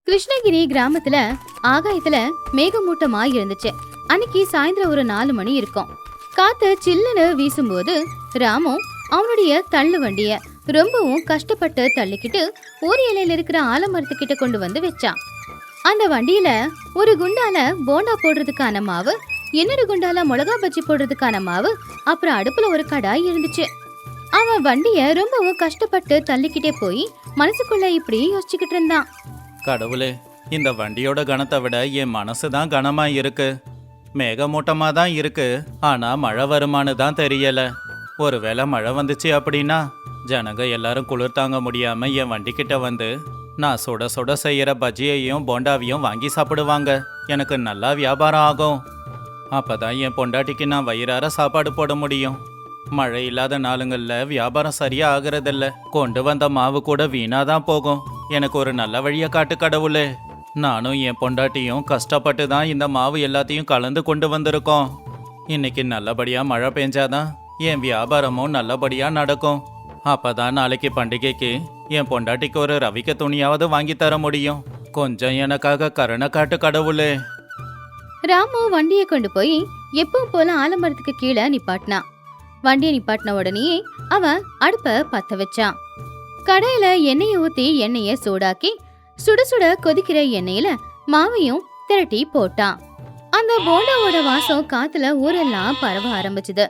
கிருஷ்ணகிரி கிராமத்துல ஆகாயத்துல மேகமூட்டமா இருந்துச்சு. அன்னைக்கு சாயந்தரம் ஒரு 4 மணி இருக்கும். காத்து சில்லுன்னு வீசும்போது ராமு அவனுடைய தள்ளு வண்டிய ரொம்பவும் கஷ்டப்பட்டு தள்ளிக்கிட்டு ஊர் இலையில இருக்கிற ஆலமரத்துக்கிட்ட கொண்டு வந்து வச்சான். அந்த வண்டியில ஒரு குண்டால போண்டா போடுறதுக்கான மாவு, இன்னொரு குண்டால மிளகா பஜ்ஜி போடுறதுக்கான மாவு, அப்புறம் அடுப்புல ஒரு கடாய் இருந்துச்சு. அவன் வண்டிய ரொம்பவும் கஷ்டப்பட்டு தள்ளிக்கிட்டே போய் மனசுக்குள்ள இப்படி யோசிச்சுக்கிட்டு இருந்தான். கடவுளே, இந்த வண்டியோட கனத்தை விட என் மனசு தான் கனமா இருக்கு. மேகமூட்டமா தான் இருக்கு, ஆனா மழை வருமானு தான் தெரியல. ஒருவேளை மழை வந்துச்சு அப்படின்னா ஜனங்க எல்லாரும் குளிர் தாங்க முடியாம என் வண்டிக்கிட்ட வந்து நான் சுட சுட செய்யற பஜ்ஜியையும் போண்டாவையும் வாங்கி சாப்பிடுவாங்க. எனக்கு நல்லா வியாபாரம் ஆகும். அப்பதான் என் பொண்டாட்டிக்கு நான் வயிறார சாப்பாடு போட முடியும். மழை இல்லாத நாளுங்கள்ல வியாபாரம் சரியா ஆகுறதில்ல. கொண்டு வந்த மாவு கூட வீணாதான் போகும். எனக்கு ஒரு நல்ல வழியை காட்டு கடவுளே. நானும் என் பொண்டாட்டியும் கஷ்டப்பட்டு தான் இந்த மாவு எல்லாத்தையும் கலந்து கொண்டு வந்திருக்கோம். இன்னைக்கு நல்லபடியா மழை பெஞ்சாதான் என் வியாபாரமும் நல்லபடியா நடக்கும். அப்பதான் நாளைக்கு பண்டிகைக்கு என் பொண்டாட்டிக்கு ஒரு ரவிக்க துணியாவது வாங்கி தர முடியும். கொஞ்சம் எனக்காக கருணை காட்டு கடவுளே. ராமு வண்டியை கொண்டு போய் எப்பவும் போல ஆலமரத்துக்கு கீழே நிப்பாட்டினான். வண்டியை நிப்பாட்டின உடனே அவன் அடுப்ப பத்த வச்சான். கடையில எண்ணெயை ஊத்தி எண்ணெய சூடாக்கி சுட சுட கொதிக்கிற எண்ணெயில மாவையும் திரட்டி போட்டான். அந்த போண்டாவோட வாசம் காத்துல ஊரெல்லாம் பரவ ஆரம்பிச்சுது.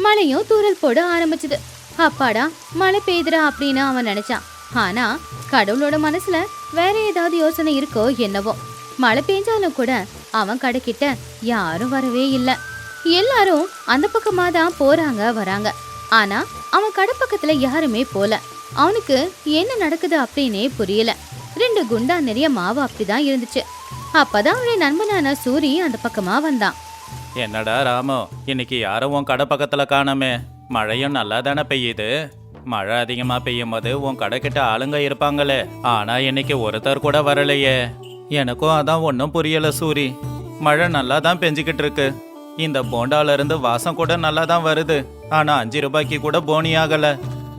மழையும் தூரல் போட ஆரம்பிச்சுது. அப்பாடா, மழை பெய்யுதுரா அப்படின்னு அவன் நினைச்சான். ஆனா கடவுளோட மனசுல வேற ஏதாவது யோசனை இருக்கோ என்னவோ. மழை பெஞ்சாலும் கூட அவன் கடைக்கிட்ட யாரும் வரவே இல்லை. எல்லாரும் அந்த பக்கமா தான் போறாங்க வராங்க. ஆனா அவன் கடை பக்கத்துல யாருமே போல. அவனுக்கு என்ன நடக்குது அப்படின்னே புரியல. 2 குண்டா நிறைய மாவு அப்படிதான் இருந்துச்சு. அப்பதான் அவனுடைய நண்பனான சூரி அந்த பக்கமா வந்தான். என்னடா ராமு, இன்னைக்கு யாரும் உன் கடை பக்கத்துல காணாமே. மழையும் நல்லா தானே பெய்யுது. மழை அதிகமா பெய்யும் போது உன் கடை கிட்ட ஆளுங்க இருப்பாங்களே, ஆனா இன்னைக்கு ஒருத்தர் கூட வரலையே. எனக்கும் அதான் ஒன்றும் புரியல சூரி. மழை நல்லா தான் பெஞ்சுக்கிட்டு இருக்கு. இந்த போண்டால இருந்து வாசம் கூட நல்லா தான் வருது. ஆனா 5 ரூபாய்க்கு கூட போனி ஆகல.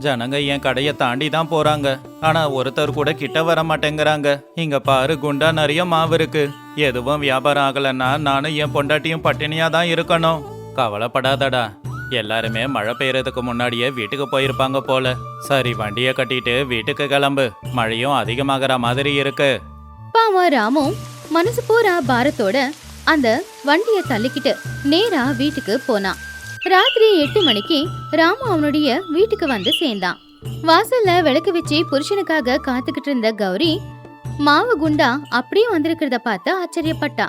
ஜனங்க என் கடையை தாண்டி தான் போறாங்க. ஆனா ஒருத்தர் கூட கிட்ட வர மாட்டேங்கிறாங்க. இங்க பாரு, குண்டா நிறைய மாவு இருக்கு. எதுவும் வியாபாரம் ஆகலன்னா நானும் என் பொண்டாட்டியும் பட்டினியா தான் இருக்கணும். கவலைப்படாதடா, எல்லாருமே மழை பெய்யறதுக்கு முன்னாடியே வீட்டுக்கு போயிருப்பாங்க போல. சரி, வண்டியை கட்டிட்டு வீட்டுக்கு கிளம்பு. மழையும் அதிகமாகற மாதிரி இருக்கு. பாவம் ராமு மனசு பூரா பாரத்தோட அந்த வண்டியை தள்ளிக்கிட்டு நேரா வீட்டுக்கு போனான். ராத்திரி 8 மணிக்கு ராமு அவனுடைய வீட்டுக்கு வந்து சேர்ந்தான். வாசல்ல விளக்கு வச்சு புருஷனுக்காக காத்துக்கிட்டு இருந்த கௌரி மாவு குண்டா அப்படியே வந்திருக்கிறத பார்த்து ஆச்சரியப்பட்டா.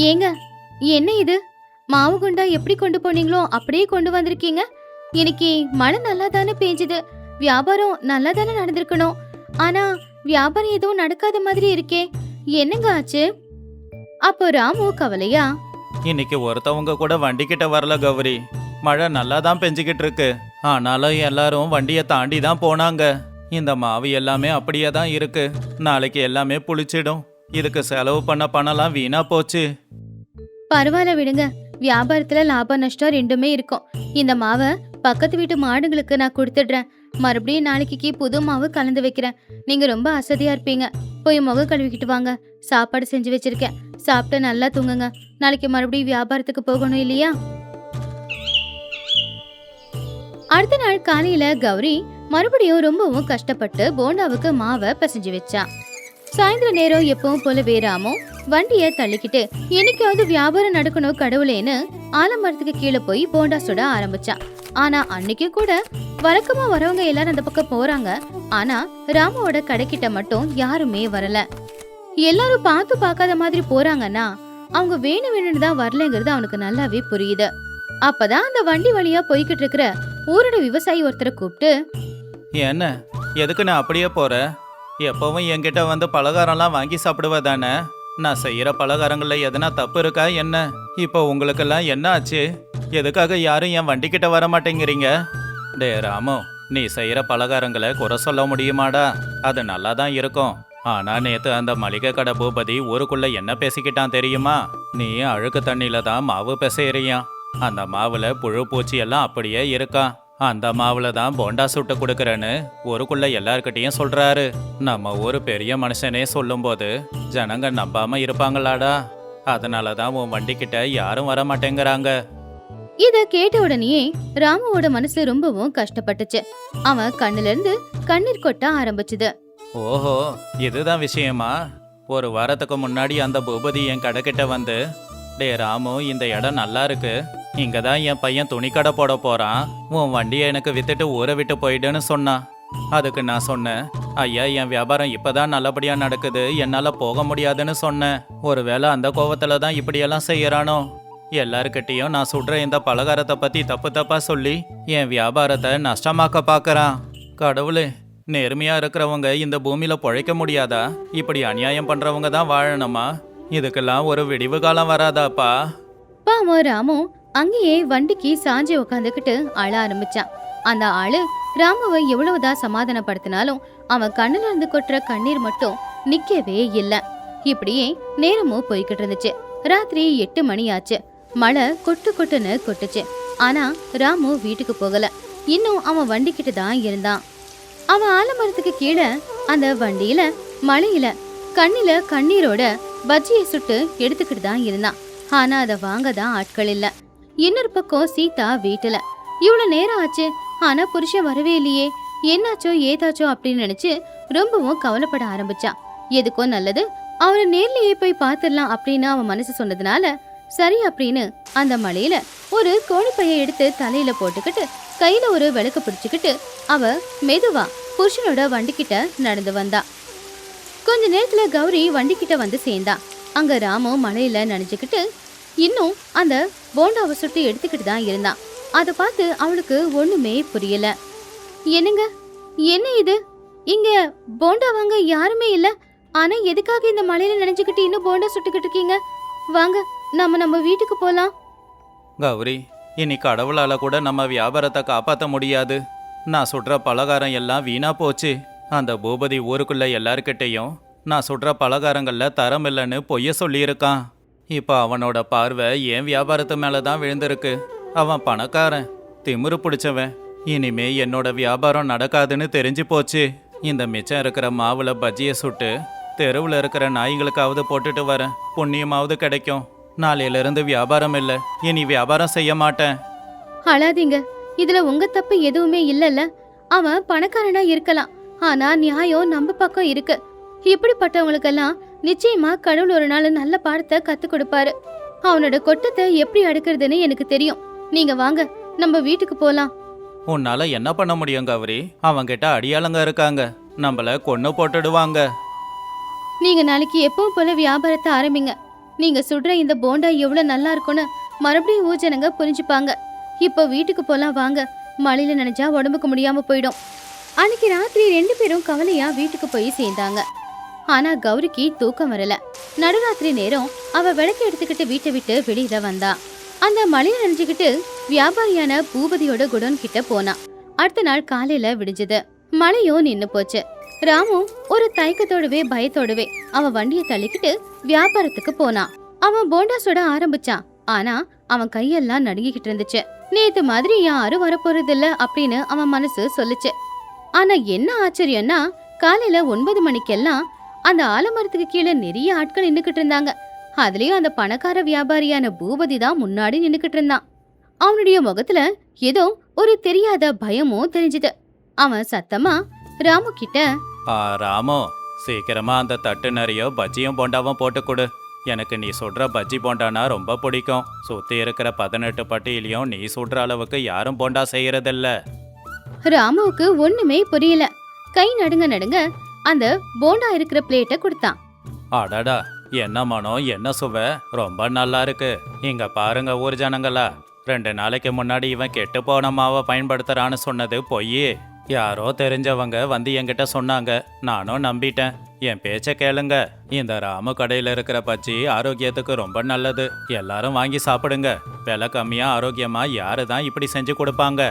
ஏங்க, என்ன இது? மாவு குண்டா எப்படி கொண்டு போனீங்களோ அப்படியே கொண்டு வந்திருக்கீங்க. இன்னைக்கு மழை நல்லா தானே பெஞ்சுது, வியாபாரம் நல்லா தானே நடந்திருக்கணும். ஆனா வியாபாரம் எதுவும் நடக்காத மாதிரி இருக்கே, என்னங்க ஆச்சு? அப்போ ராமு கவலையா, இன்னைக்கு ஒருத்தவங்க கூட வண்டி கிட்ட வரல கௌரி. மழை நல்லா தான் பெஞ்சுக்கிட்டு இருக்கு. ஆனாலும் எல்லாரும் வண்டியை தாண்டி தான் போனாங்க. இந்த மாவு எல்லாமே அப்படியே தான் இருக்கு. நாளைக்கு எல்லாமே புளிச்சிடும். இதுக்கு செலவு பண்ண பணம்லாம் வீணா போச்சு. பரவாயில்ல விடுங்க, வியாபாரத்துல லாபம் நஷ்டம் 2மே இருக்கும். இந்த மாவை பக்கத்து வீட்டு மாடுங்களுக்கு நான் கொடுத்துடுறேன். மறுபடியும் நாளைக்கு புது மாவு கலந்து வைக்கிறேன். நீங்க ரொம்ப அசதியா இருப்பீங்க. போய் முக கழுவிக்கிட்டு வாங்க. சாப்பாடு செஞ்சு வச்சிருக்கேன், சாப்பிட்டு நல்லா தூங்குங்க. நாளைக்கு மறுபடியும் வியாபாரத்துக்கு போகணும் இல்லையா? அடுத்த நாள் காலையில கௌரி மறுபடியும் ரொம்பவும் கஷ்டப்பட்டு போண்டாவுக்கு மாவை பிசைஞ்சு வச்சான். சாயந்தர நேரம் எப்பவும் போலவே ராமு வண்டியை தள்ளிக்கிட்டு என்னைக்காவது வியாபாரம் நடக்கணும் கடவுளேன்னு ஆலமரத்துக்கு கீழே போய் போண்டா சுட ஆரம்பிச்சான். ஆனா அன்னைக்கு கூட வழக்கமா வரவங்க எல்லாரும் அந்த பக்கம் போறாங்க. ஆனா ராமுவோட கடைக்கிட்ட மட்டும் யாருமே வரல. எல்லாரும் பார்க்காத மாதிரி போறாங்கன்னா அவங்க வேணும்னு தான் வரலங்கிறது அவனுக்கு நல்லாவே புரியுது. அப்பதான் அந்த வண்டி வழியா போய்கிட்டு இருக்கிற ஊரோட விவசாயி ஒருத்தரை கூப்பிட்டு, என்ன, எதுக்கு நான் அப்படியே போற? எப்பவும் என்கிட்ட வந்து பலகாரம்லாம் வாங்கி சாப்பிடுவ தானே? நான் செய்யற பலகாரங்கள்ல எதனா தப்பு இருக்கா என்ன? இப்போ உங்களுக்கெல்லாம் என்ன ஆச்சு? எதுக்காக யாரும் என் வண்டிக்கிட்ட வர மாட்டேங்கிறீங்க? டே ராமு, நீ செய்யற பலகாரங்களை குறை சொல்ல முடியுமாடா? அது நல்லா தான் இருக்கும். ஆனா நேத்து அந்த மளிகை கடை பூபதி ஊருக்குள்ள என்ன பேசிக்கிட்டான் தெரியுமா? நீ அழுக்கு தண்ணியில தான் மாவு பிசையறியா. அந்த மாவுல புழு பூச்சி எல்லாம் அப்படியே இருக்கா. அந்த மாவுல தான் போண்டா சுட்டு கொடுக்கறேன்னு ஊருக்குள்ள எல்லார்கிட்டயும் சொல்றாரு. நம்ம ஊரு பெரிய மனுஷனே சொல்லும்போது ஜனங்க நம்பாம இருப்பாங்களாடா? அதனால தான் உன் வண்டிக்கிட்ட யாரும் வர மாட்டேங்கிறாங்க. இத கேட்ட உடனேயே ராமுவோட மனசு ரொம்பவும் கஷ்டப்பட்டுச்சு. அவன் கண்ணுல இருந்து கண்ணீர் கொட்ட ஆரம்பிச்சுது. ஓஹோ, இதுதான் விஷயமா? ஒரு வாரத்துக்கு முன்னாடி அந்த பூபதி என் கடைக்கிட்ட வந்து, டே ராமு, இந்த இடம் நல்லா இருக்கு, இங்க தான் என் பையன் துணிக்கடை போட போறான், உன் வண்டியை எனக்கு வித்துட்டு ஊரை விட்டு போயிடுன்னு சொன்னான். அதுக்கு நான் சொன்னேன், ஐயா, என் வியாபாரம் இப்பதான் நல்லபடியா நடக்குது, என்னால போக முடியாதுன்னு சொன்னேன். ஒருவேளை அந்த கோவத்துல தான் இப்படியெல்லாம் செய்யறானோ? எல்லாருக்கிட்டையும் நான் சுடுற இந்த பலகாரத்தை பத்தி தப்பு தப்பா சொல்லி என் வியாபாரத்தை நஷ்டமாக்க பாக்குறான். கடவுளே, நேர்மையா இருக்கிறவங்க இந்த பூமியில பொழைக்க முடியாதா? இப்படி அநியாயம் பண்றவங்க தான் வாழணுமா? இதுக்கெல்லாம் ஒரு விடிவு காலம் வராதாப்பா? பாவம் ராமு அங்கேயே வண்டிக்கு சாஞ்சி உக்காந்துக்கிட்டு அழ ஆரம்பிச்சான். அந்த ஆளு ராமுவை எவ்வளவுதான் சமாதானப்படுத்தினாலும் அவன் கண்ணுல இருந்து கொட்டுற கண்ணீர் மட்டும் நிக்கவே இல்ல. இப்படியே நேரமும் போய்கிட்டு இருந்துச்சு. ராத்திரி 8 மணி ஆச்சு. மழை கொட்டு கொட்டுன்னு கொட்டுச்சு. ஆனா ராமு வீட்டுக்கு போகல. இன்னும் அவன் வண்டி கிட்ட தான் இருந்தான். அவன் ஆலமரத்துக்கு கீழே அந்த வண்டியில மழையில கண்ணில கண்ணீரோட பஜ்ஜியை சுட்டு எடுத்துக்கிட்டு தான் இருந்தான். ஆனா அதை வாங்க தான் ஆட்கள் இல்ல. இன்னொரு பக்கம் சீதா வீட்டுல இவ்வளவு நேரம் ஆச்சு, ஆனா புருஷன் வரவே இல்லையே, என்னாச்சோ ஏதாச்சோ அப்படின்னு நினைச்சு ரொம்பவும் கவலைப்பட ஆரம்பிச்சான். எதுக்கோ நல்லது அவனை நேர்லயே போய் பாத்துடலாம் அப்படின்னு அவன் மனசு சொன்னதுனால சரி அப்படின்னு அந்த மலையில ஒரு கோழிப்பைய எடுத்து தலையில போட்டுக்கிட்டு கையில ஒரு விளக்கு பிடிச்சுக்கிட்டு அவ மெதுவா புருஷனோட வண்டிக்கிட்ட நடந்து வந்தா. கொஞ்ச நேரத்துல கௌரி வண்டிக்கிட்ட வந்து சேர்ந்தா. அங்க ராமு மலையில நனைஞ்சுக்கிட்டு இன்னும் அந்த போண்டாவை சுட்டு எடுத்துக்கிட்டு தான் இருந்தான். அதை பார்த்து அவளுக்கு ஒண்ணுமே புரியல. என்னங்க, என்ன இது? இங்க போண்டா வாங்க யாருமே இல்ல, ஆனா எதுக்காக இந்த மலையில நனைஞ்சுக்கிட்டு இன்னும் போண்டா சுட்டுக்கிட்டு இருக்கீங்க? வாங்க, நம்ம வீட்டுக்கு போலாம். கௌரி, இனி கடவுளால கூட நம்ம வியாபாரத்தை காப்பாற்ற முடியாது. நான் சுடுற பலகாரம் எல்லாம் வீணா போச்சு. அந்த பூபதி ஊருக்குள்ள எல்லார்கிட்டையும் நான் சுடுற பலகாரங்கள்ல தரம் இல்லைன்னு பொய்ய சொல்லியிருக்கான். இப்போ அவனோட பார்வை என் வியாபாரத்து மேல தான் விழுந்திருக்கு. அவன் பணக்காரன், திமிரு பிடிச்சவன். இனிமே என்னோட வியாபாரம் நடக்காதுன்னு தெரிஞ்சு போச்சு. இந்த மிச்சம் இருக்கிற மாவுல பஜ்ஜியை சுட்டு தெருவில் இருக்கிற நாய்களுக்காவது போட்டுட்டு வரேன், புண்ணியமாவது கிடைக்கும். நாளையிலிருந்து வியாபாரம் இல்லை, இனி வியாபாரம் செய்ய மாட்டேன். அழாதீங்க, இதுல உங்க தப்பு எதுவுமே இல்லல்ல. அவன் பணக்காரனா இருக்கலாம், ஆனா நியாயம் நம்ம பக்கம் இருக்கு. இப்படிப்பட்டவங்களுக்கெல்லாம் நிச்சயமா கடவுள் ஒரு நாள் நல்ல பாடத்தை கத்து கொடுப்பாரு. அவனோட கொட்டத்தை எப்படி அடுக்கிறதுன்னு எனக்கு தெரியும். நீங்க வாங்க, நம்ம வீட்டுக்கு போலாம். உன்னால என்ன பண்ண முடியும் கௌரி? அவங்கிட்ட அடியாளங்க இருக்காங்க, நம்மள கொன்னு போட்டுடுவாங்க. நீங்க நாளைக்கு எப்பவும் போல வியாபாரத்தை ஆரம்பிங்க. நீங்க சுடுற இந்த போண்டா எவ்வளவு நல்லா இருக்கும்னு மறுபடியும் ஊஜனங்க புரிஞ்சுப்பாங்க. இப்போ வீட்டுக்கு போலாம் வாங்க, மழையில நினைச்சா உடம்புக்கு முடியாம போயிடும். அன்னைக்கு ராத்திரி 2 பேரும் கவலையா வீட்டுக்கு போய் சேர்ந்தாங்க. ஆனா கௌரிக்கு தூக்கம் வரல. நடுராத்திரி நேரம் அவ விளக்கு எடுத்துக்கிட்டு வீட்டை விட்டு வெளியில வந்தா. அந்த மழையில நினைச்சுக்கிட்டு வியாபாரியான பூபதியோட குடோன் கிட்ட போனா. அடுத்த நாள் காலையில விடிஞ்சது. மழையும் நின்னு போச்சு. ராமு ஒரு தயக்கத்தோடவே பயத்தோடவே அவன் வண்டியை தள்ளிக்கிட்டு வியாபாரத்துக்கு போனான். அவன் போண்டா சுட ஆரம்பிச்சான். ஆனா அவன் கையெல்லாம் நடுங்கிக்கிட்டு இருந்துச்சு. நேத்து மாதிரி யாரும் வரப்போறது இல்ல அப்படின்னு அவன் மனசு சொல்லுச்சு. ஆனா என்ன ஆச்சரியம்னா, காலையில 9 மணிக்கெல்லாம் அந்த ஆலமரத்துக்கு கீழே நிறைய ஆட்கள் நின்னுக்கிட்டு இருந்தாங்க. அதுலயும் அந்த பணக்கார வியாபாரியான பூபதி தான் முன்னாடி நின்னுக்கிட்டு இருந்தான். அவனுடைய முகத்துல ஏதோ ஒரு தெரியாத பயமும் தெரிஞ்சுது. அவன் சத்தமா ராமு கிட்ட, ராமோ, சீக்கிரமா அந்த தட்டு நிறைய பஜ்ஜியும் போண்டாவும் போட்டு கொடு. எனக்கு நீ சுடுற பஜ்ஜி போண்டானா ரொம்ப பிடிக்கும். சுத்தி இருக்கிற 18 பட்டியிலையும் நீ சுடுற அளவுக்கு யாரும் போண்டா செய்யறதில்ல. ராமுவுக்கு ஒண்ணுமே புரியல. கை நடுங்க நடுங்க அந்த போண்டா இருக்கிற பிளேட்டை கொடுத்தான். அடடா, என்ன மனம், என்ன சுவை, ரொம்ப நல்லா இருக்கு. இங்க பாருங்க ஊர் ஜனங்களா, 2 நாளைக்கு முன்னாடி இவன் கெட்டு போன மாவை பயன்படுத்துறான்னு சொன்னது பொய். யாரோ தெரிஞ்சவங்க வந்து என்கிட்ட சொன்னாங்க, நானும் நம்பிட்டேன். என் பேச்ச கேளுங்க. இந்த ராமு கடையில இருக்கிற பஜ்ஜி ஆரோக்கியத்துக்கு ரொம்ப நல்லது. எல்லாரும் வாங்கி சாப்பிடுங்க. விலை கம்மியா ஆரோக்கியமா யாரு தான் இப்படி செஞ்சு கொடுப்பாங்க?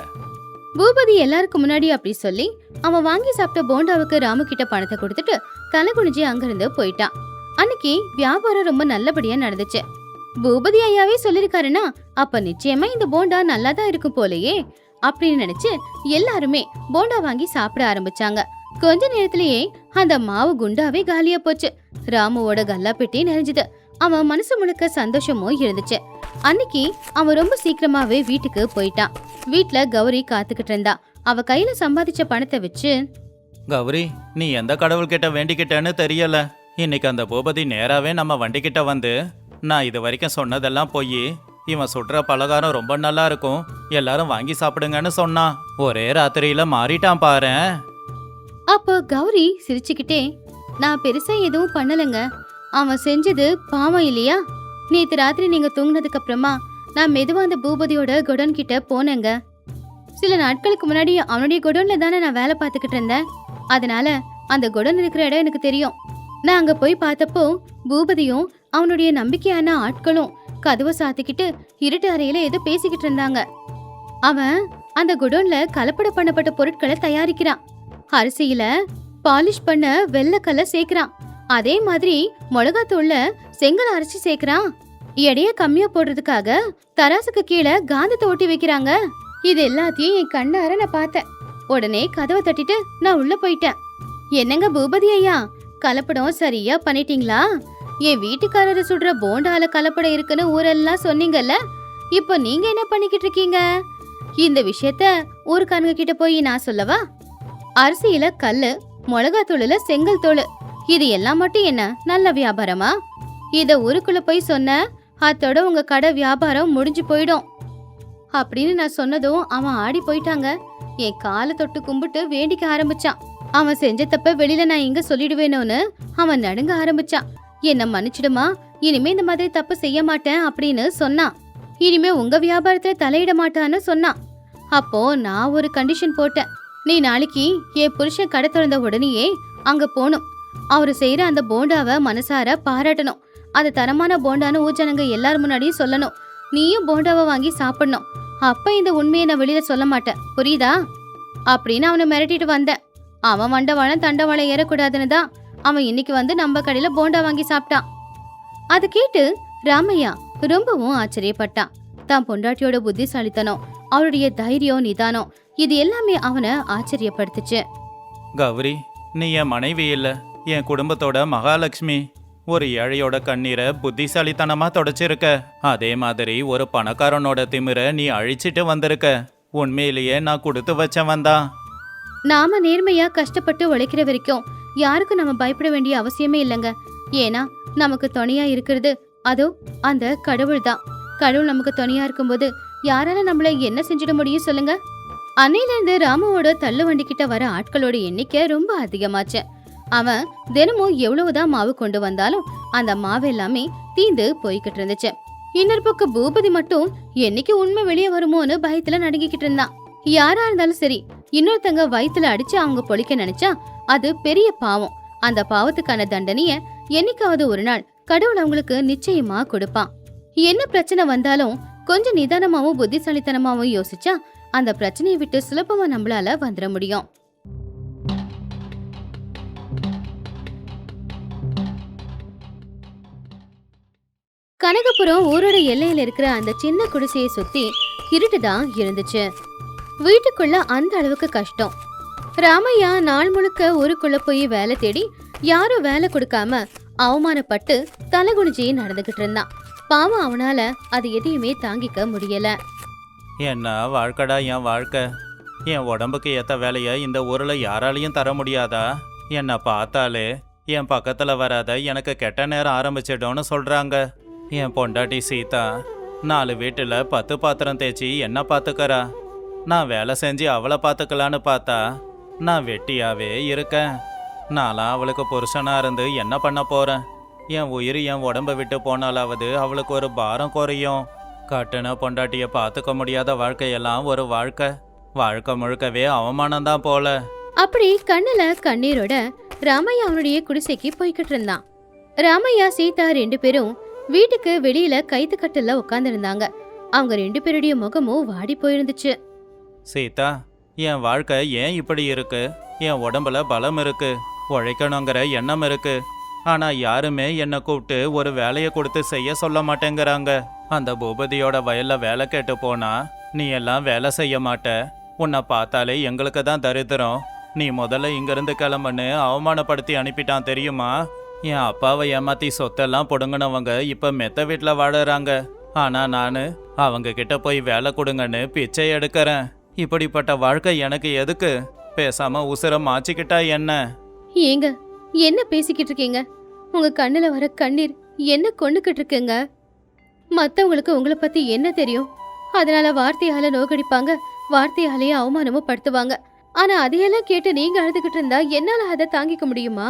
பூபதி எல்லாருக்கும் முன்னாடி அப்படி சொல்லி அவன் வாங்கி சாப்பிட்ட போண்டாவுக்கு ராமு கிட்ட பணத்தை கொடுத்துட்டு தலை குனிஞ்சு அங்கிருந்து போயிட்டான். அன்னைக்கு வியாபாரம் ரொம்ப நல்லபடியா நடந்துச்சு. பூபதி ஐயாவே சொல்லிருக்காருன்னா அப்ப நிச்சயமா இந்த போண்டா நல்லாதான் இருக்கும் போலயே. அப்படின்னு நினைச்சு எல்லாருமே போண்டா வாங்கி சாப்பிட ஆரம்பிச்சாங்க. கொஞ்ச நேரத்திலேயே அந்த மாவு குண்டாவே காலியா போச்சு. ராமுவோட கல்லா பெட்டி நிறைஞ்சது. அவன் மனசு முழுக்க சந்தோஷமும் இருந்துச்சு. அன்னைக்கு அவன் ரொம்ப சீக்கிரமாவே வீட்டுக்கு போயிட்டான். வீட்ல கௌரி காத்துக்கிட்டு இருந்தா. அவ கையில சம்பாதிச்ச பணத்தை வச்சு, கௌரி, நீ எந்த கடவுள்கிட்ட வேண்டிக்கிட்டேன்னு தெரியல. இன்னைக்கு அந்த பூபதி நேராவே நம்ம வண்டிக்கிட்ட வந்து, நான் இது வரைக்கும் சொன்னதெல்லாம் போய் இவன் சுடுற பலகாரம் ரொம்ப நல்லா இருக்கும், எல்லாரும் வாங்கி சாப்பிடுங்கன்னு சொன்னான். ஒரே ராத்திரியில மாறிட்டான் பாரேன். அப்போ கௌரி சிரிச்சுக்கிட்டே, நான் பெருசா எதுவும் பண்ணலங்க. அவன் செஞ்சது பாவம் இல்லையா? நேத்து ராத்திரி நீங்க தூங்கினதுக்கு அப்புறமா நான் மெதுவா அந்த பூபதியோட குடோன் கிட்ட போனேங்க. சில நாட்களுக்கு முன்னாடி அவனுடைய குடோன்ல தானே நான் வேலை பார்த்துக்கிட்டு இருந்தேன். அதனால அந்த குடோன் இருக்கிற இடம் எனக்கு தெரியும். நான் அங்க போய் பார்த்தப்போ பூபதியும் அவனுடைய நம்பிக்கையான ஆட்களும் கதவை சாத்திக்கிட்டு இருட்டு அறையில ஏதோ பேசிக்கிட்டு இருந்தாங்க. அவன் அந்த குடோன்ல கலப்பட பண்ணப்பட்ட பொருட்களை தயாரிக்கிறான். அரிசியில பாலிஷ் பண்ண வெள்ளக்கல்ல சேர்க்கிறான். அதே மாதிரி மிளகாத்தூள்ல செங்கல் அரைச்சி சேர்க்கிறான். எடைய கம்மியா போடுறதுக்காக தராசுக்கு கீழே காந்தத்தை ஒட்டி வைக்கிறாங்க. இது எல்லாத்தையும் என் கண்ணார நான் பார்த்தேன். உடனே கதவை தட்டிட்டு நான் உள்ள போயிட்டேன். என்னங்க பூபதி ஐயா, கலப்படம் சரியா பண்ணிட்டீங்களா? என் வீட்டுக்காரரை சுடுற போண்டால கலப்படம் இருக்குன்னு ஊரெல்லாம் சொன்னீங்கல்ல, இப்போ நீங்க என்ன பண்ணிக்கிட்டு இருக்கீங்க? இந்த விஷயத்த ஊருக்காரங்க கிட்ட போய் நான் சொல்லவா? அரிசியில கல்லு, மிளகாத்தூளுல செங்கல் தூள், இது எல்லாம் மட்டும் என்ன நல்ல வியாபாரமா? இத ஊருக்குள்ள போய் சொன்ன அத்தோட உங்க கடை வியாபாரம் முடிஞ்சு போயிடும் அப்படின்னு நான் சொன்னதும் அவன் ஆடி போயிட்டாங்க. என் காலை தொட்டு கும்பிட்டு வேண்டிக்க ஆரம்பிச்சான். அவன் செஞ்ச தப்ப வெளியில நான் எங்க சொல்லிடுவேனோன்னு அவன் நடுங்க ஆரம்பிச்சான். என்ன மன்னிச்சிடுமா, இனிமே இந்த மாதிரி தப்பு செய்ய மாட்டேன் அப்படின்னு சொன்னான். இனிமே உங்க வியாபாரத்துல தலையிட மாட்டான்னு சொன்னான். அப்போ நான் ஒரு கண்டிஷன் போட்டேன். நீ நாளைக்கு என் புருஷன் கடை திறந்த உடனேயே அங்க போகணும். அவரு செய்யற அந்த போண்டாவை மனசார பாராட்டணும். அது தரமான போண்டான்னு ஊஜனங்க எல்லாரும் முன்னாடியும் சொல்லணும். நீயும் போண்டாவை வாங்கி சாப்பிடணும். அப்ப இந்த உண்மையை நான் வெளியில சொல்ல மாட்டேன், புரியுதா அப்படின்னு அவனை மிரட்டிட்டு வந்தேன். அவன் மண்டவாளம் தண்டவாளம் ஏறக்கூடாதுன்னு தான் அவன் இன்னைக்கு வந்து நம்ம கடையில போண்டா வாங்கி சாப்பிட்டான். அது கேட்டு ராமையா ரொம்பவும் ஆச்சரியப்பட்டான். தான் பொண்டாட்டியோட புத்திசாலித்தனம், அவருடைய தைரியம், நிதானம், இது எல்லாமே அவனை ஆச்சரியப்படுத்துச்சு. கௌரி, நீ என் மனைவி இல்ல, என் குடும்பத்தோட மகாலட்சுமி. ஒரு ஏழையோட கண்ணீரை புத்திசாலித்தனமா தொடச்சிருக்க. அதே மாதிரி ஒரு பணக்காரனோட திமிர நீ அழிச்சிட்டு வந்திருக்க. உண்மையிலேயே நான் கொடுத்து வச்சவன் தான். நாம நேர்மையா கஷ்டப்பட்டு உழைக்கிற வரைக்கும் யாருக்கும் நம்ம பயப்பட வேண்டிய அவசியமே இல்லைங்க. ஏன்னா நமக்கு துணையா இருக்கிறது அதோ அந்த கடவுள் தான். கடவுள் நமக்கு துணையா இருக்கும்போது யாரால நம்மள என்ன செஞ்சிட முடியும் சொல்லுங்க? அன்னையில இருந்து ராமுவோட தள்ளு வண்டி கிட்ட வர ஆட்களோட எண்ணிக்கை ரொம்ப அதிகமாச்சு. அவன் தினமும் எவ்வளவுதான் மாவு கொண்டு வந்தாலும் அந்த மாவு எல்லாமே தீந்து போய்கிட்டு இருந்துச்சு. இன்னொரு பக்கம் பூபதி மட்டும் என்னைக்கு உண்மை வெளியே வருமோன்னு பயத்துல நடுங்கிக்கிட்டு இருந்தான். யாரா இருந்தாலும் சரி, இன்னொருத்தங்க வயித்துல அடிச்சு அவங்க பொழிக்க நினைச்சா அது பெரிய பாவம். அந்த பாவத்துக்கான தண்டனைய என்னைக்காவது ஒரு நாள் கடவுள் அவங்களுக்கு நிச்சயமா கொடுப்பான். என்ன பிரச்சனை வந்தாலும் கொஞ்சம் நிதானமாவும் புத்திசாலித்தனமாவும் யோசிச்சா அந்த பிரச்சனையை விட்டு சுலபமா நம்மளால வந்துட முடியும். கனகபுரம் ஊரோட எல்லையில இருக்கிற அந்த சின்ன குடிசையை சுத்தி இருட்டுதான் இருந்துச்சு. வீட்டுக்குள்ள அந்த அளவுக்கு கஷ்டம். ராமையா நாள் முழுக்க ஊருக்குள்ள போய் வேலை தேடி யாரும் வேலை கொடுக்காம அவமானப்பட்டு தலைகுனிஞ்சி நடந்துகிட்டு இருந்தான். பாவம், அவனால அது எதையுமே தாங்கிக்க முடியல. என்ன வாழ்க்கடா என் வாழ்க்கை. என் உடம்புக்கு ஏத்த வேலையை இந்த ஊர்ல யாராலையும் தர முடியாதா? என்னை பார்த்தாலே என் பக்கத்துல வராத, எனக்கு கெட்ட நேரம் ஆரம்பிச்சிடும்னு சொல்றாங்க. என் பொண்டாட்டி சீதா 4 வீட்டுல 10 பாத்திரம் தேய்ச்சி என்ன பார்த்துக்கறா. நான் வேலை செஞ்சு அவளை பார்த்துக்கலான்னு பார்த்தா நான் வெட்டியாவே இருக்கேன். நான்லாம் அவளுக்கு புருஷனா இருந்து என்ன பண்ண போறேன்? என் உயிர் என் உடம்ப விட்டு போனாலாவது அவளுக்கு ஒரு பாரம் குறையும். கட்டுன பொண்டாட்டிய பார்த்துக்க முடியாத வாழ்க்கையெல்லாம் ஒரு வாழ்க்கை. வாழ்க்கை முழுக்கவே அவமானம்தான் போல. அப்படி கண்ணுல கண்ணீரோட ராமையா அவனுடைய குடிசைக்கு போய்கிட்டு இருந்தான். ராமையா சீதா 2 பேரும் வீட்டுக்கு வெளியில கைத்து கட்டல உட்கார்ந்து இருந்தாங்க. அவங்க 2 பேருடைய முகமும் வாடி போயிருந்துச்சு. சீதா, என் வாழ்க்கை ஏன் இப்படி இருக்கு? என் உடம்புல பலம் இருக்கு, உழைக்கணுங்கிற எண்ணம் இருக்கு. ஆனா யாருமே என்னை கூப்பிட்டு ஒரு வேலையை கொடுத்து செய்ய சொல்ல மாட்டேங்கிறாங்க. அந்த பூபதியோட வயல்ல வேலை கேட்டு போனா நீ எல்லாம் வேலை செய்ய மாட்ட, உன்னை பார்த்தாலே எங்களுக்கு தான் தரித்திரம், நீ முதல்ல இங்கிருந்து கிளம்புன்னு அவமானப்படுத்தி அனுப்பிட்டான் தெரியுமா? என் அப்பாவை ஏமாத்தி சொத்தெல்லாம் புடுங்கினவங்க இப்ப மெத்த வீட்டில் வாழறாங்க. ஆனா நான் அவங்க கிட்ட போய் வேலை கொடுங்கன்னு பிச்சை எடுக்கிறேன். இப்படிப்பட்ட வாழ்க்கை எனக்கு எதுக்கு? பேசாம உசுர மாச்சிக்கிட்டா என்ன? ஏங்க என்ன பேசிக்கிட்டு இருக்கீங்க? உங்க கண்ணுல வர கண்ணீர் என்ன கொண்டுகிட்டு இருக்குங்க? மத்தவங்களுக்கு உங்களை பத்தி என்ன தெரியும்? அதனால வார்த்தையால நோக்கடிப்பாங்க, வார்த்தையாலேயே அவமானமும் படுத்துவாங்க. ஆனா அதையெல்லாம் கேட்டு நீங்க அழுதுகிட்டு இருந்தா என்னால அதை தாங்கிக்க முடியுமா?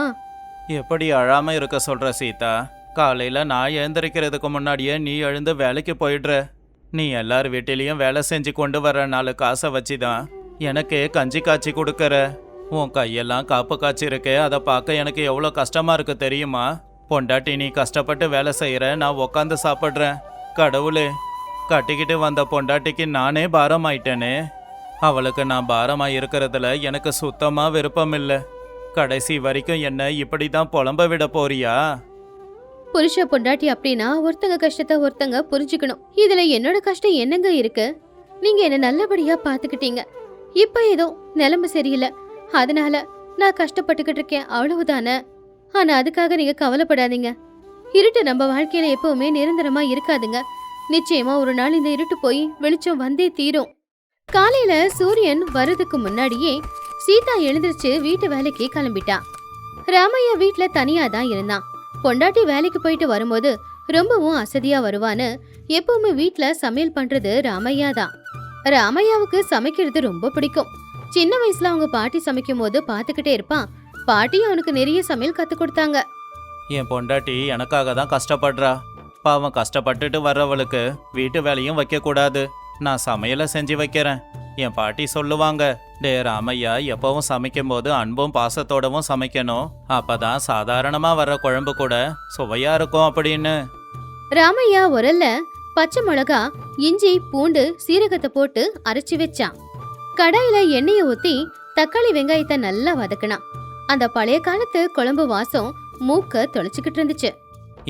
எப்படி அழாம இருக்க சொல்ற சீதா? காலையில நான் எழுந்திருக்கிறதுக்கு முன்னாடியே நீ எழுந்து வேலைக்கு போயிடுற. நீ எல்லார் வீட்டிலையும் வேலை செஞ்சு கொண்டு வர 4 காசை வச்சுதான் எனக்கு கஞ்சி காய்ச்சி கொடுக்கற. உன் கையெல்லாம் காப்பு காய்ச்சி இருக்கே, அதை பார்க்க எனக்கு எவ்வளோ கஷ்டமா இருக்கு தெரியுமா? பொண்டாட்டி நீ கஷ்டப்பட்டு வேலை செய்யற, நான் உக்காந்து சாப்பிட்றேன். கடவுளே, கட்டிக்கிட்டு வந்த பொண்டாட்டிக்கு நானே பாரமாயிட்டேனே. அவளுக்கு நான் பாரமா இருக்கிறதுல எனக்கு சுத்தமா விருப்பம் இல்லை. கடைசி வரைக்கும் என்ன இப்படி தான் புலம்ப விட போறியா? புருஷ பொண்டாட்டி அப்படின்னா ஒருத்தங்க கஷ்டத்தை ஒருத்தங்க புரிஞ்சுக்கணும். இதுல என்னோட கஷ்டம் என்னங்க இருக்கு? நீங்க என்ன நல்லபடியா பாத்துக்கிட்டீங்க. இப்ப ஏதோ நிலைமை சரியில்லை, அதனால நான் கஷ்டப்பட்டுக்கிட்டு இருக்கேன், அவ்வளவுதானே. ஆனா அதுக்காக நீங்க கவலைப்படாதீங்க. இருட்டு நம்ம வாழ்க்கையில எப்பவுமே நிரந்தரமா இருக்காதுங்க. நிச்சயமா ஒரு நாள் இந்த இருட்டு போய் வெளிச்சம் வந்தே தீரும். காலையில சூரியன் வர்றதுக்கு முன்னாடியே சீதா எழுந்திருச்சு வீட்டு வேலைக்கு கிளம்பிட்டான். ராமையா வீட்டுல தனியா தான் இருந்தான். பொண்டாட்டி வேலைக்கு போயிட்டு வரும்போது ரொம்பவும் அசதியா வருவான்னு எப்பவுமே வீட்டுல சமையல் பண்றது ராமையா தான். ராமையாவுக்கு சமைக்கிறது ரொம்ப பிடிக்கும். சின்ன வயசுல அவங்க பாட்டி சமைக்கும் போது பாத்துக்கிட்டே இருப்பான். பாட்டி அவனுக்கு நிறைய சமையல் கத்து கொடுத்தாங்க. என் பொண்டாட்டி எனக்காக தான் கஷ்டப்படுறா. பாவம், கஷ்டப்பட்டுட்டு வர்றவளுக்கு வீட்டு வேலையும் வைக்கக்கூடாது. நான் சமையலை செஞ்சு வைக்கிறேன். என் பாட்டி சொல்லுவாங்க, டே ராமையா, எப்பவும் சமைக்கும் போது அன்பும் பாசத்தோடவும் சமைக்கணும், அப்பதான் சாதாரணமா வர்ற குழம்பு கூட சுவையா இருக்கும் அப்படின்னு. ராமையா உரல்ல பச்சை மிளகா, இஞ்சி, பூண்டு, சீரகத்தை போட்டு அரைச்சி வச்சான். கடாயில எண்ணெயை ஊத்தி தக்காளி வெங்காயத்தை நல்லா வதக்கினான். அந்த பழைய காலத்து குழம்பு வாசம் மூக்க தொலைச்சுக்கிட்டு இருந்துச்சு.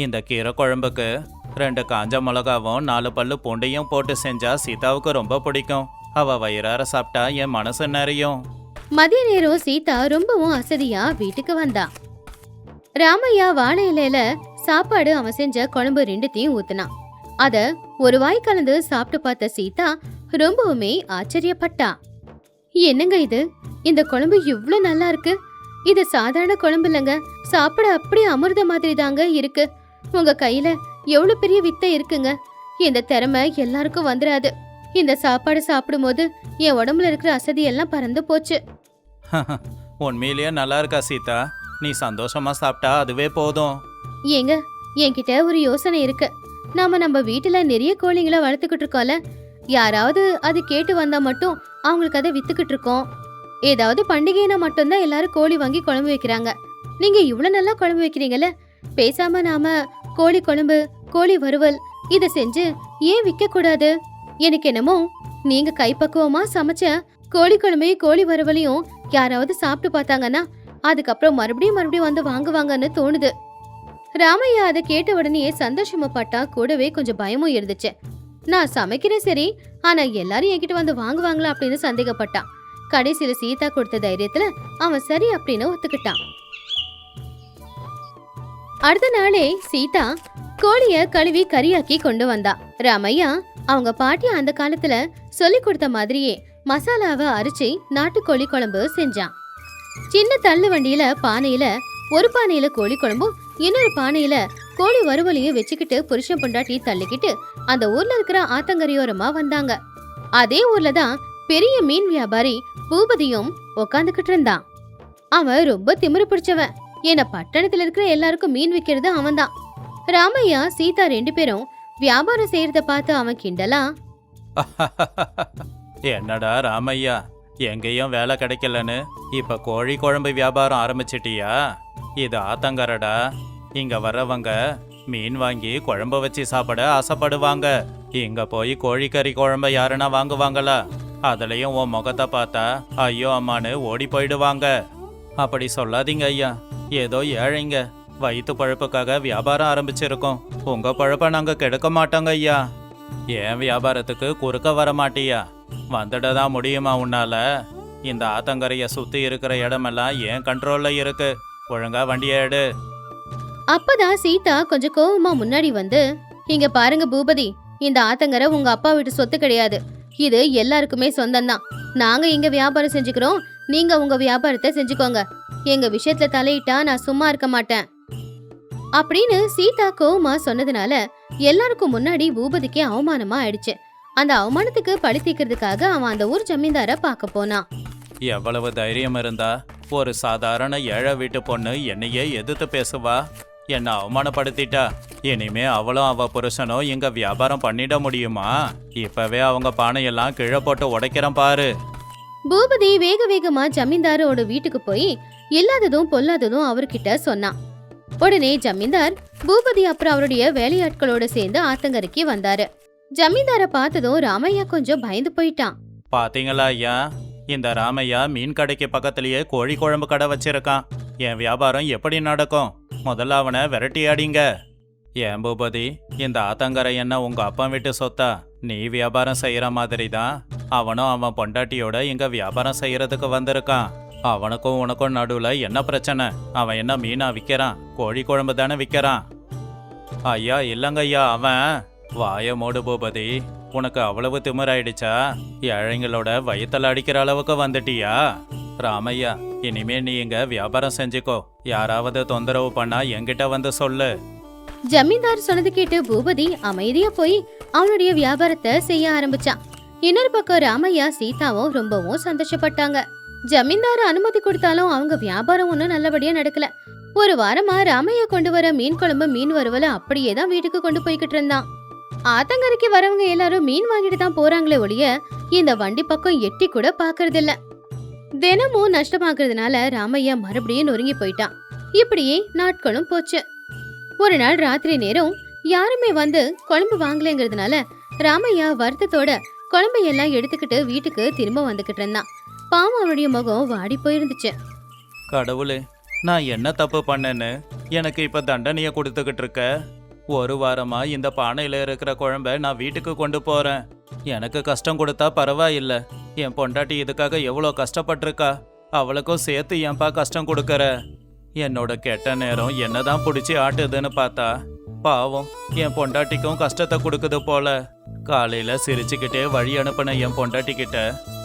இந்த கீரை குழம்புக்கு 2 காஞ்ச மிளகாவும் 4 பல்லு பூண்டையும் போட்டு செஞ்சா சீதாவுக்கு ரொம்ப பிடிக்கும். அவ வயிறார சாப்பிட்டா என் மனசு நிறையும். மதிய நேரம் சீதா ரொம்பவும் அசதியா வீட்டுக்கு வந்தா. ராமையா வாழை இலையில சாப்பாடு அவன் செஞ்ச குழம்பு 2த்தையும் ஊத்துனான். அத ஒரு வாய் கலந்து சாப்பிட்டு பார்த்த சீதா ரொம்பவுமே ஆச்சரியப்பட்டா. என்னங்க இது? இந்த குழம்பு இவ்ளோ நல்லா இருக்கு. இது சாதாரண குழம்பு இல்லைங்க, சாப்பிட அப்படியே அமிர்த மாதிரி தாங்க இருக்கு. உங்க கையில எவ்வளவு பெரிய வித்தை இருக்குங்க. இந்த திறமை எல்லாருக்கும் வந்துடாது. இந்த சாப்பாடு சாப்பிடும் போது என் உடம்புல இருக்கிற அசதி எல்லாம் பறந்து போச்சு. உண்மையிலேயே நல்லா இருக்கா சீதா? நீ சந்தோஷமா சாப்பிட்டா அதுவே போதும். ஏங்க, என்கிட்ட ஒரு யோசனை இருக்கு. நம்ம வீட்டுல நிறைய கோழிங்களை வளர்த்துக்கிட்டு இருக்கோம்ல, யாராவது அது கேட்டு வந்தா மட்டும் அவங்களுக்கு அதை வித்துக்கிட்டு இருக்கோம். ஏதாவது பண்டிகைனா மட்டும்தான் எல்லாரும் கோழி வாங்கி குழம்பு வைக்கிறாங்க. நீங்க இவ்வளவு நல்லா குழம்பு வைக்கிறீங்கல்ல, பேசாம நாம கோழி குழம்பு, கோழி வறுவல் இத செஞ்சு ஏன் விற்க கூடாது? எனக்கு என்னமோ நீங்க கைப்பக்குவமா சமைச்ச கோழி குழம்பையும் கோழி வறுவலையும் யாராவது சாப்பிட்டு பார்த்தாங்கன்னா அதுக்கப்புறம் மறுபடியும் வந்து வாங்குவாங்கன்னு தோணுது. ராமையா அதை கேட்ட உடனே சந்தோஷமா பட்டா, கூடவே கொஞ்சம் பயமும் இருந்துச்சு. நான் சமைக்கிறேன் சரி, ஆனா எல்லாரும் என்கிட்ட வந்து வாங்குவாங்களா அப்படின்னு சந்தேகப்பட்டான். கடைசியில சீதா கொடுத்த தைரியத்துல அவன் சரி அப்படின்னு ஒத்துக்கிட்டான். அடுத்த நாளே சீதா கோழிய கழுவி கறியாக்கி கொண்டு வந்தா. ராமையா அவங்க பாட்டி அந்த காலத்துல சொல்லி கொடுத்த மாதிரியே மசாலாவை அரைச்சி நாட்டுக்கோழி குழம்பு செஞ்சான். சின்ன தள்ளு வண்டியில பானையில ஒரு பானையில கோழி குழம்பும் இன்னொரு பானையில கோழி வறுவலையும் வச்சுக்கிட்டு புருஷன் பொண்டாட்டி தள்ளிக்கிட்டு அந்த ஊர்ல இருக்கிற ஆத்தங்கரையோரமா வந்தாங்க. அதே ஊர்ல தான் பெரிய மீன் வியாபாரி பூபதியும் உக்காந்துக்கிட்டு இருந்தான். அவன் ரொம்ப திமிரு பிடிச்சவன். ஏன்னா பட்டணத்துல இருக்கிற எல்லாருக்கும் மீன் விக்கிறது அவன் தான். ராமையா சீதா 2 பேரும் வியாபாரம் செய்யறத பார்த்து அவன் கிண்டலா, என்னடா ராமையா, எங்கேயும் வேலை கிடைக்கலன்னு இப்ப கோழி குழம்பு வியாபாரம் ஆரம்பிச்சிட்டியா? இது ஆத்தங்கரடா. இங்க வர்றவங்க மீன் வாங்கி குழம்பு வச்சு சாப்பிட ஆசைப்படுவாங்க. இங்க போய் கோழிக்கறி குழம்ப யாருன்னா வாங்குவாங்களா? அதுலயும் உன் முகத்தை பார்த்தா ஐயோ அம்மானு ஓடி போயிடுவாங்க. அப்படி சொல்லாதீங்க ஐயா. ஏதோ ஏழைங்க வயிற்று பழப்புக்காக வியாபாரம் ஆரம்பிச்சிருக்கோம். உங்க பழப்ப நாங்க கெடுக்க மாட்டோங்க ஐயா. ஏன் வியாபாரத்துக்கு குறுக்க வர மாட்டியா? வந்துட தான் முடியுமா உன்னால? இந்த ஆத்தங்கரையை சுத்தி இருக்கிற இடமெல்லாம் ஏன் கண்ட்ரோல்ல இருக்கு. ஒழுங்கா வண்டியை எடு. அப்பதான் சீதா கொஞ்சம் கோவமா முன்னாடி வந்து, இங்க பாருங்க பூபதி, இந்த ஆத்தங்கரை உங்க அப்பா வீட்டு சொத்து கிடையாது. இது எல்லாருக்குமே சொந்தம்தான். நாங்க இங்க வியாபாரம் செஞ்சுக்கிறோம், நீங்க உங்க வியாபாரத்தை செஞ்சுக்கோங்க. எங்க விஷயத்துல தலையிட்டா நான் சும்மா இருக்க மாட்டேன் அப்படின்னு சீதா கோவமா சொன்னதுனால எல்லாருக்கும் முன்னாடி பூபதிக்கு அவமானமா ஆயிடுச்சு. அந்த அவமானத்துக்கு பழி தீர்க்கிறதுக்காக அவன் அந்த ஊர் ஜமீன்தார பார்க்க போனான். எவ்வளவு தைரியம் இருந்தா ஒரு சாதாரண ஏழை வீட்டு பொண்ணு என்னையே எதிர்த்து பேசுவா? என்னை அவமானப்படுத்திட்டா. இனிமே அவளும் அவ புருஷனும் இங்க வியாபாரம் பண்ணிட முடியுமா? இப்பவே அவங்க பானையெல்லாம் கீழே போட்டு உடைக்கிறேன் பாரு. பூபதி வேக வேகமா ஜமீன்தாரோட வீட்டுக்கு போய் இல்லாததும் பொல்லாததும் அவர்கிட்ட சொன்னான். உடனே ஜமீன்தார் பூபதி அப்புறம் அவருடைய வேலையாட்களோட சேர்ந்து ஆத்தங்கரைக்கு வந்தாரு. ஜமீன்தார பார்த்ததும் ராமையா கொஞ்சம் பயந்து போயிட்டான். பாத்தீங்களா ஐயா, இந்த ராமையா மீன் கடைக்கு பக்கத்திலேயே கோழி குழம்பு கடை வச்சிருக்கான். என் வியாபாரம் எப்படி நடக்கும்? முதல்ல அவனை விரட்டியாடிங்க. ஏன் பூபதி, இந்த ஆத்தங்கரை என்ன உங்க அப்பா வீட்டு சொத்தா? நீ வியாபாரம் செய்யற மாதிரி தான் அவனும் அவன் பொண்டாட்டியோட இங்க வியாபாரம் செய்யறதுக்கு வந்திருக்கான். அவனுக்கும் உனக்கும் நடுவுல என்ன பிரச்சனை? அவன் என்ன மீனா விற்கிறான்? கோழி குழம்பு தானே விற்கிறான். ஐயா இல்லங்க ஐயா, அவன் வாய மூடு பூபதி. உனக்கு அவ்வளவு திமிராயிடுச்சா? ஏழைங்களோட வயித்துல அடிக்கிற அளவுக்கு வந்துட்டியா? ராமையா, இனிமே நீ இங்க வியாபாரம் செஞ்சுக்கோ. யாராவது தொந்தரவு பண்ணா என்கிட்ட வந்து சொல்லு. ஜமீன்தார் சொன்னது கேட்டு பூபதி அமைதியா போய் அவனுடைய வியாபாரத்தை செய்ய ஆரம்பிச்சான். இன்னொரு பக்கம் ராமையா சீதாவும் ரொம்பவும் சந்தோஷப்பட்டாங்க. ஜமீன்தார் அனுமதி கொடுத்தாலும் அவங்க வியாபாரம் ஒன்னும் நல்லபடியா நடக்கல. ஒரு வாரமா ராமையா கொண்டு வர மீன் குழம்பு மீன் வறுவல அப்படியே தான் வீட்டுக்கு கொண்டு போய்கிட்டு இருந்தான். ஆத்தங்கரைக்கு வரவங்க எல்லாரும் மீன் வாங்கிட்டு தான் போறாங்களே ஒழிய இந்த வண்டி பக்கம் எட்டி கூட பாக்குறது இல்ல. தினமும் நஷ்டமாக்குறதுனால ராமையா மறுபடியும் நொறுங்கி போயிட்டான். இப்படியே நாட்களும் போச்சு. ஒரு நாள் ராத்திரி நேரம் யாருமே வந்து குழம்பு வாங்கலங்கிறதுனால ராமையா வருத்தத்தோட குழம்பை எல்லாம் எடுத்துக்கிட்டு வீட்டுக்கு திரும்ப வந்துகிட்டு இருந்தான். பாவம் அவனுடைய முகம் வாடி போயிருந்துச்சு. கடவுளே, நான் என்ன தப்பு பண்ணேன்னு எனக்கு இப்ப தண்டனையை கொடுத்துக்கிட்டு இருக்க? ஒரு வாரமா இந்த பானையில இருக்கிற குழம்ப நான் வீட்டுக்கு கொண்டு போறேன். எனக்கு கஷ்டம் கொடுத்தா பரவாயில்ல. என் பொண்டாட்டி இதுக்காக எவ்வளோ கஷ்டப்பட்டிருக்கா. அவளுக்கும் சேர்த்து ஏன்பா கஷ்டம் கொடுக்கற? என்னோட கெட்ட நேரம் என்னதான் பிடிச்சி ஆட்டுதுன்னு பார்த்தா பாவம் என் பொண்டாட்டிக்கும் கஷ்டத்தை கொடுக்குது போல. காலையில சிரிச்சுக்கிட்டே வழி அனுப்பின என் பொண்டாட்டி கிட்ட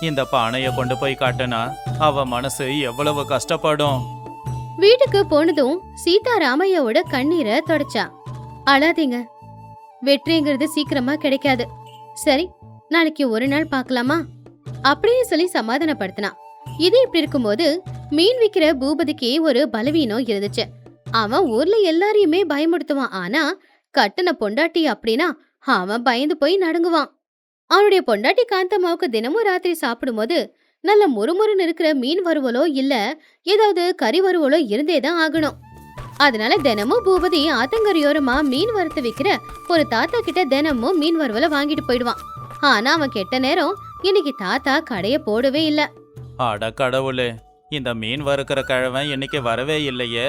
இந்த பானைய கொண்டு போய் காட்டினா அவ மனசு எவ்வளவு கஷ்டப்படும். வீட்டுக்கு போனதும் சீதா ராமையாவோட கண்ணீரை தொடச்சா. அழாதீங்க, வெற்றிங்கிறது சீக்கிரமா கிடைக்காது. சரி, நாளைக்கு ஒரு நாள் பார்க்கலாமா அப்படின்னு சொல்லி சமாதானப்படுத்தினான். இது இப்படி இருக்கும்போது மீன் விக்கிற பூபதிக்கு ஒரு பலவீனம் இருந்துச்சு. அவன் ஊர்ல எல்லாரையுமே பயமுடுத்துவான். ஆனா கட்டுன பொண்டாட்டி அப்படின்னா அவன் பயந்து போய் நடுங்குவான். அவனுடைய பொண்டாட்டி காந்தம்மாவுக்கு தினமும் ராத்திரி சாப்பிடும்போது நல்ல முறுமுறுன்னு இருக்கிற மீன் வறுவலோ இல்ல ஏதாவது கறி வறுவலோ இருந்தேதான் ஆகணும். அதனால தினமும் பூபதி ஆத்தங்கரையோரமா மீன் வறுத்து விக்கிற ஒரு தாத்தா கிட்ட தினமும் மீன் வறுவலை வாங்கிட்டு போயிடுவான். ஆனா அவன் கெட்ட நேரம் இன்னைக்கு தாத்தா கடைய போடவே இல்ல. அட கடவுளே, இந்த மீன் வறுக்கிற கிழவன் இன்னைக்கு வரவே இல்லையே.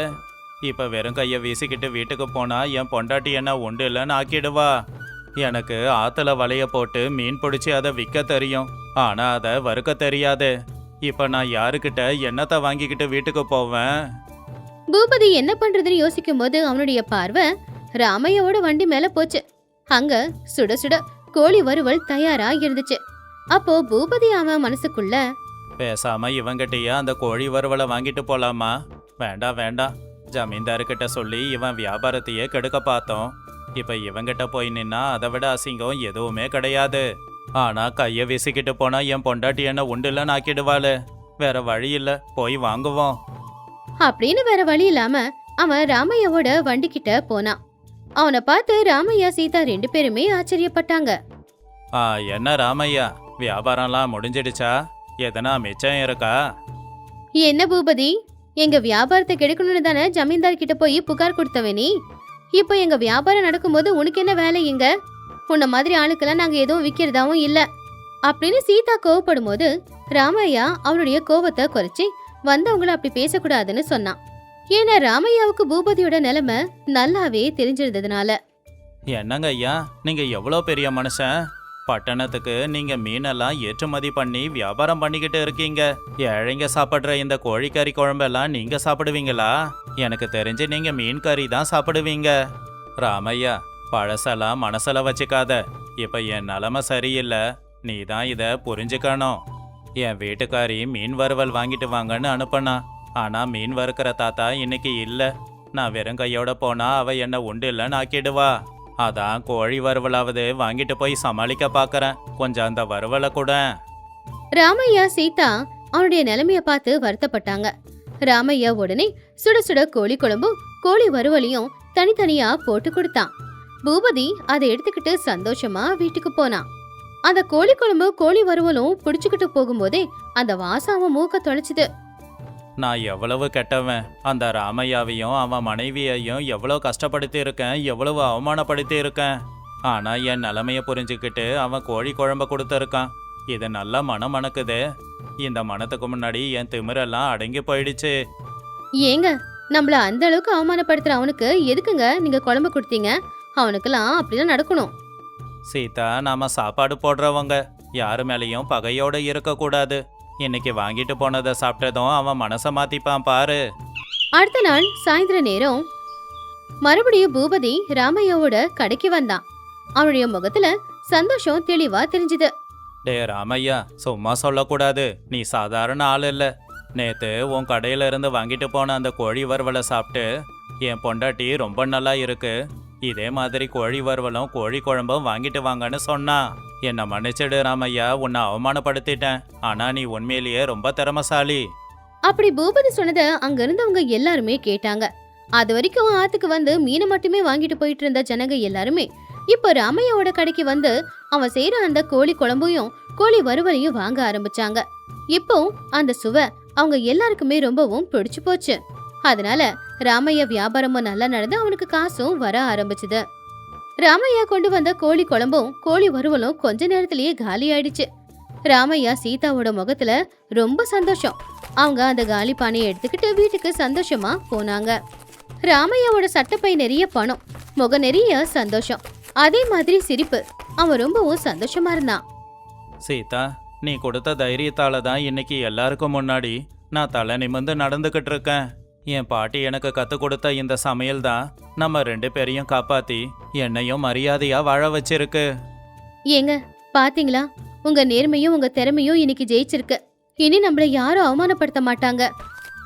இப்ப வெறும் கைய வீசிக்கிட்டு வீட்டுக்கு போனா என் பொண்டாட்டி என்ன உண்டு இல்லைன்னு ஆக்கிடுவா. எனக்கு ஆத்துல வலைய போட்டு மீன் பிடிச்சி அதை விற்க தெரியும், ஆனா அதை வறுக்க தெரியாது. இப்ப நான் யாருக்கிட்ட என்னத்தை வாங்கிக்கிட்டு வீட்டுக்கு போவேன்? பூபதி என்ன பண்றதுன்னு யோசிக்கும் போது அவனுடைய பார்வை ராமையாவோட வண்டி மேல போச்சு. அங்க சுட சுட கோழி வறுவல் தயாரா இருந்துச்சு. அப்போ பூபதி அவன் மனசுக்குள்ள, பேசாம இவங்கிட்டயே அந்த கோழி வறுவலை வாங்கிட்டு போலாமா? வேண்டாம் வேண்டாம், ஜமீன்தார்கிட்ட சொல்லி இவன் வியாபாரத்தையே கெடுக்க பார்த்தோம். இப்ப இவங்கிட்ட போய் நின்னா அதை விட அசிங்கம் எதுவுமே கிடையாது. ஆனா கைய வீசிக்கிட்டு போனா என் பொண்டாட்டி என்ன உண்டு இல்லைன்னு ஆக்கிடுவாளு. வேற வழி இல்ல, போய் வாங்குவோம் அப்படின்னு வேற வழி இல்லாம அவன் ராமையாவோட வண்டி கிட்ட போனான். அவனை பார்த்து ராமையா சீதா 2 பேருமே ஆச்சரியப்பட்டாங்க. என்ன ராமையா, வியாபாரம்லாம் முடிஞ்சிடுச்சா? எதனா மிச்சம் இருக்கா? என்ன பூபதி, எங்க வியாபாரத்தை கெடுக்கணும்னு தானே ஜமீன்தார் கிட்ட போய் புகார் கொடுத்தவ நீ? இப்போ எங்க வியாபாரம் நடக்கும்போது உனக்கு என்ன வேலை? இங்க உன்ன மாதிரி ஆளுக்கெல்லாம் நாங்க எதுவும் விக்கிறதாவும் இல்ல அப்படின்னு சீதா கோவப்படும் போது ராமையா அவனுடைய கோவத்தை குறைச்சி வந்தவங்கள அப்படி பேசக்கூடாதுன்னு சொன்னான். ஏன்னா ராமையாவுக்கு பூபதியோட நிலைமை நல்லாவே தெரிஞ்சிருந்ததுனால. என்னங்க ஐயா, நீங்க எவ்வளோ பெரிய மனுஷன், பட்டணத்துக்கு நீங்க மீனெல்லாம் ஏற்றுமதி பண்ணி வியாபாரம் பண்ணிக்கிட்டு இருக்கீங்க. ஏழைங்க சாப்பிடுற இந்த கோழிக்கறி குழம்பெல்லாம் நீங்க சாப்பிடுவீங்களா? எனக்கு தெரிஞ்சு நீங்க மீன் கறி தான் சாப்பிடுவீங்க. ராமையா, பழசெல்லாம் மனசுல வச்சுக்காத. இப்ப என் நிலைமை சரியில்லை, நீ தான் இத புரிஞ்சுக்கணும். என் வீட்டுக்காரி மீன் வறுவல் வாங்கிட்டு வாங்கன்னு அனுப்புனா. ஆனா மீன் வறுக்கிற தாத்தா இன்னைக்கு இல்ல. நான் வெறும் கையோட போனா அவ என்ன உண்டு இல்லைன்னு ஆக்கிடுவா. அதான் கோழி வறுவலாவது வாங்கிட்டு போய் சமாளிக்க பாக்குறேன். கொஞ்சம் அந்த வறுவலை கூட. ராமையா சீதா அவனுடைய நிலைமைய பார்த்து வருத்தப்பட்டாங்க. ராமையா உடனே சுட சுட கோழி குழம்பும் கோழி வறுவலையும் தனித்தனியா போட்டு கொடுத்தான். பூபதி அதை எடுத்துக்கிட்டு சந்தோஷமா வீட்டுக்கு போனான். அந்த கோழி குழம்பு கோழி வறுவலும் பிடிச்சுக்கிட்டு போகும்போதே அந்த வாசம் அவன் மூக்க தொலைச்சுது. நான் எவ்வளவு கெட்டவன். அந்த ராமையாவையும் அவன் மனைவியையும் எவ்வளவு கஷ்டப்படுத்தி இருக்கேன், எவ்வளவு அவமானப்படுத்தி இருக்கேன். ஆனா என் நிலைமைய புரிஞ்சுக்கிட்டு அவன் கோழி குழம்ப கொடுத்துருக்கான். இது நல்லா மனம் மணக்குது. இந்த மனத்துக்கு முன்னாடி என் திமிரெல்லாம் அடங்கி போயிடுச்சு. ஏங்க, நம்மள அந்த அளவுக்கு அவமானப்படுத்துற அவனுக்கு எதுக்குங்க நீங்க குழம்பு கொடுத்தீங்க? அவனுக்கெல்லாம் அப்படிதான் நடக்கணும். சீதா, நாம சாப்பாடு போடுறவங்க யாரு மேலேயும் பகையோட இருக்கக்கூடாது. இன்னைக்கு வாங்கிட்டு போனதை சாப்பிட்டதும் அவன் மனசை மாத்திப்பான் பாரு. அடுத்த நாள் சாயந்தர நேரம் மறுபடியும் பூபதி ராமையாவோட கடைக்கு வந்தான். அவனுடைய முகத்துல சந்தோஷம் தெளிவா தெரிஞ்சுது. டே ராமையா, சும்மா சொல்லக்கூடாது. நீ சாதாரண ஆள் இல்ல. நேத்து உன் கடையில இருந்து வாங்கிட்டு போன அந்த கோழி வறுவலை சாப்பிட்டு என் பொண்டாட்டி ரொம்ப நல்லா இருக்கு, இதே மாதிரி கோழி வறுவலும் கோழி குழம்பும் வாங்கிட்டு வாங்கன்னு சொன்னா. என்னை மன்னிச்சிடு ராமையா, உன்னை அவமானப்படுத்திட்டேன். ஆனா நீ உண்மையிலேயே ரொம்ப திறமசாலி. அப்படி பூபதி சொன்னதை அங்க இருந்தவங்க எல்லாருமே கேட்டாங்க. அது வரைக்கும் ஆத்துக்கு வந்து மீனை மட்டுமே வாங்கிட்டு போயிட்டு இருந்த ஜனங்க எல்லாருமே இப்ப ராமையாவோட கடைக்கு வந்து அவன் செய்யற அந்த கோழி குழம்பையும் கோழி வறுவலையும் வாங்க ஆரம்பிச்சாங்க. இப்போ அந்த சுவை அவங்க எல்லாருக்குமே ரொம்பவும் பிடிச்சு போச்சு. அதனால ராமையா வியாபாரமும் நல்லா நடந்து அவனுக்கு காசும் வர ஆரம்பிச்சுது. ராமையா கொண்டு வந்த கோழி குழம்பும் கோழி வறுவலும் கொஞ்ச நேரத்திலேயே காலி ஆயிடுச்சு. ராமையா சீதாவோட முகத்துல ரொம்ப சந்தோஷம். அவங்க அந்த காலி பானையை எடுத்துக்கிட்டு வீட்டுக்கு சந்தோஷமா போனாங்க. ராமையாவோட சட்டப்பை நிறைய பணம், முக நிறைய சந்தோஷம், அதே மாதிரி சிரிப்பு. அவன் ரொம்பவும் சந்தோஷமா இருந்தான். சீதா, நீ கொடுத்த தைரியத்தால தான் இன்னைக்கு எல்லாருக்கும் முன்னாடி நான் தலை நிமிர்ந்து நடந்துகிட்டு இருக்கேன். என் பாட்டி எனக்கு கத்து கொடுத்த இந்த சமையல் தான் நம்ம 2 பேரையும் காப்பாத்தி என்னையும் மரியாதையா வாழ வச்சிருக்கு. ஏங்க, பாத்தீங்களா? உங்க நேர்மையும் உங்க திறமையும் இன்னைக்கு ஜெயிச்சிருக்கு. இனி நம்மள யாரும் அவமானப்படுத்த மாட்டாங்க.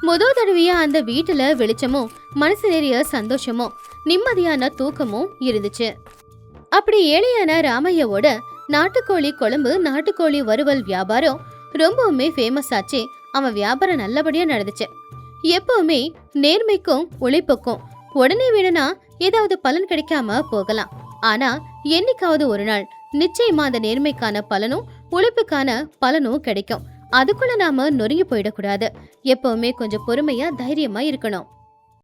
முதல் தடவையா அந்த வீட்டுல வெளிச்சமும் மனசு நிறைய சந்தோஷமும் நிம்மதியான தூக்கமும் இருந்துச்சு. அப்படி ஏழையான ராமையாவோட நாட்டுக்கோழி குழம்பு நாட்டுக்கோழி வறுவல் வியாபாரம் ரொம்பவுமே ஃபேமஸ் ஆச்சு. அவன் வியாபாரம் நல்லபடியா நடந்துச்சு. எப்பவுமே நேர்மைக்கும் உழைப்புக்கும் உடனே வேணும்னா ஏதாவது பலன் கிடைக்காம போகலாம். ஆனா என்னைக்காவது ஒரு நாள் நிச்சயமா அந்த நேர்மைக்கான பலனும் உழைப்புக்கான பலனும் கிடைக்கும். அதுக்குள்ள நாம நொறுங்கி போயிடக்கூடாது. எப்பவுமே கொஞ்சம் பொறுமையா தைரியமா இருக்கணும்.